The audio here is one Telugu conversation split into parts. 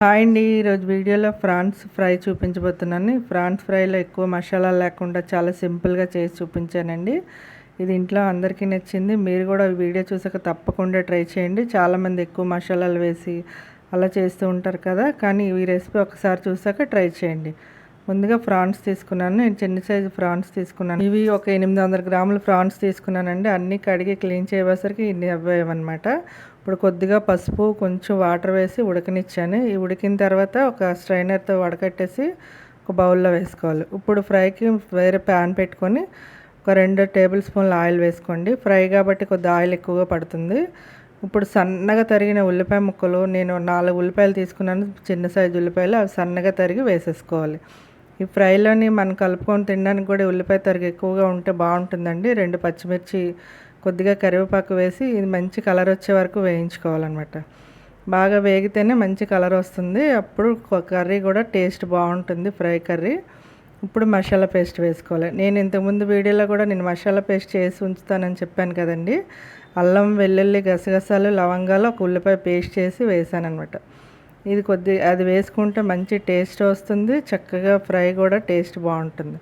హాయ్ అండి. ఈరోజు వీడియోలో ఫ్రాన్స్ ఫ్రై చూపించబోతున్నాను. ఫ్రాన్స్ ఫ్రైలో ఎక్కువ మసాలా లేకుండా చాలా సింపుల్గా చేసి చూపించానండి. ఇది ఇంట్లో అందరికీ నచ్చింది. మీరు కూడా ఈ వీడియో చూసాక తప్పకుండా ట్రై చేయండి. చాలామంది ఎక్కువ మసాలాలు వేసి అలా చేస్తూ ఉంటారు కదా, కానీ ఈ రెసిపీ ఒకసారి చూసాక ట్రై చేయండి. ముందుగా ఫ్రాన్స్ తీసుకున్నాను. నేను చిన్న సైజు ఫ్రాన్స్ తీసుకున్నాను. ఇవి ఒక 800 గ్రాముల ఫ్రాన్స్ తీసుకున్నానండి. అన్నీ కడిగి క్లీన్ చేయవసరికి ఇన్ని అవ్వేవన్నమాట. ఇప్పుడు కొద్దిగా పసుపు, కొంచెం వాటర్ వేసి ఉడకనిచ్చాను. ఈ ఉడికిన తర్వాత ఒక స్ట్రైనర్తో వడకట్టేసి ఒక బౌల్లో వేసుకోవాలి. ఇప్పుడు ఫ్రైకి వేరే ప్యాన్ పెట్టుకొని ఒక 2 టేబుల్ స్పూన్ల ఆయిల్ వేసుకోండి. ఫ్రై కాబట్టి కొద్దిగా ఆయిల్ ఎక్కువగా పడుతుంది. ఇప్పుడు సన్నగా తరిగిన ఉల్లిపాయ ముక్కలు, నేను 4 ఉల్లిపాయలు తీసుకున్నాను, చిన్న సైజు ఉల్లిపాయలు. అవి సన్నగా తరిగి వేసేసుకోవాలి. ఈ ఫ్రైలోని మనం కలుపుకొని తినడానికి కూడా ఉల్లిపాయ తరిగి ఎక్కువగా ఉంటే బాగుంటుందండి. 2 పచ్చిమిర్చి, కొద్దిగా కరివేపాకు వేసి ఇది మంచి కలర్ వచ్చే వరకు వేయించుకోవాలన్నమాట. బాగా వేగితేనే మంచి కలర్ వస్తుంది. అప్పుడు కర్రీ కూడా టేస్ట్ బాగుంటుంది, ఫ్రై కర్రీ. ఇప్పుడు మసాలా పేస్ట్ వేసుకోవాలి. నేను ఇంతకుముందు వీడియోలో కూడా నేను మసాలా పేస్ట్ చేసి ఉంచుతానని చెప్పాను కదండి. అల్లం, వెల్లుల్లి, గసగసాలు, లవంగాలు, ఒక ఉల్లిపాయ పేస్ట్ చేసి వేసాను అనమాట. ఇది అది వేసుకుంటే మంచి టేస్ట్ వస్తుంది. చక్కగా ఫ్రై కూడా టేస్ట్ బాగుంటుంది.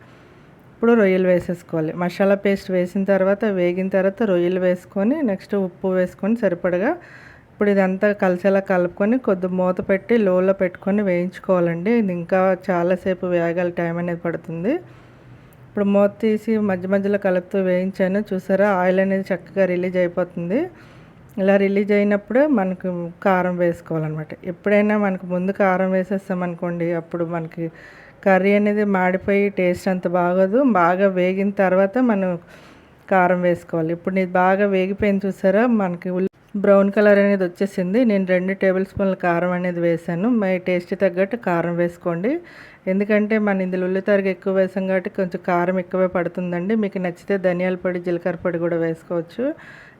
ఇప్పుడు రొయ్యలు వేసేసుకోవాలి. మసాలా పేస్ట్ వేసిన తర్వాత, వేగిన తర్వాత రొయ్యలు వేసుకొని నెక్స్ట్ ఉప్పు వేసుకొని సరిపడగా ఇప్పుడు ఇదంతా కలిసేలా కలుపుకొని కొద్దిగా మూత పెట్టి లోలో పెట్టుకొని వేయించుకోవాలండి. ఇది ఇంకా చాలాసేపు వేగాలి, టైం అనేది పడుతుంది. ఇప్పుడు మూత తీసి మధ్య మధ్యలో కలుపుతూ వేయించాను. చూసారా, ఆయిల్ అనేది చక్కగా రిలీజ్ అయిపోతుంది. ఇలా రిలీజ్ అయినప్పుడు మనకు కారం వేసుకోవాలన్నమాట. ఎప్పుడైనా మనకు ముందు కారం వేసేస్తామనుకోండి, అప్పుడు మనకి కర్రీ అనేది మాడిపోయి టేస్ట్ అంత బాగోదు. బాగా వేగిన తర్వాత మనం కారం వేసుకోవాలి. ఇప్పుడు ఇది బాగా వేగిపోయింది, చూసారా, మనకి బ్రౌన్ కలర్ అనేది వచ్చేసింది. నేను 2 టేబుల్ స్పూన్ల కారం అనేది వేసాను. మీ టేస్ట్ తగ్గట్టు కారం వేసుకోండి. ఎందుకంటే మన ఇందులో ఉల్లి తరిగి ఎక్కువ వేసాం కాబట్టి కొంచెం కారం ఎక్కువే పడుతుందండి. మీకు నచ్చితే ధనియాల పొడి, జీలకర్ర పొడి కూడా వేసుకోవచ్చు.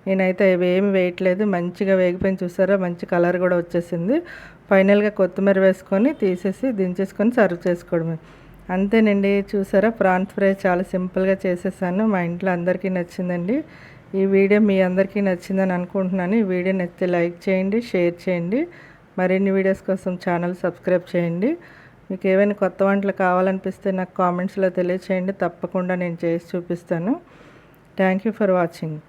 నేనైతే అవి ఏమి వేయట్లేదు. మంచిగా వేగిపోయింది, చూసారా, మంచి కలర్ కూడా వచ్చేసింది. ఫైనల్గా కొత్తిమీర వేసుకొని తీసేసి దించేసుకొని సర్వ్ చేసుకోవడమే. అంతేనండి. చూసారా, ప్రాన్స్ ఫ్రై చాలా సింపుల్గా చేసేసాను. మా ఇంట్లో అందరికీ నచ్చిందండి. ఈ వీడియో మీ అందరికీ నచ్చిందని అనుకుంటున్నాను. ఈ వీడియో నచ్చితే లైక్ చేయండి, షేర్ చేయండి. మరిన్ని వీడియోస్ కోసం ఛానల్ సబ్స్క్రైబ్ చేయండి. మీకు ఏవైనా కొత్త వంటలు కావాలనిపిస్తే నాకు కామెంట్స్లో తెలియచేయండి. తప్పకుండా నేను చేసి చూపిస్తాను. Thank you for watching.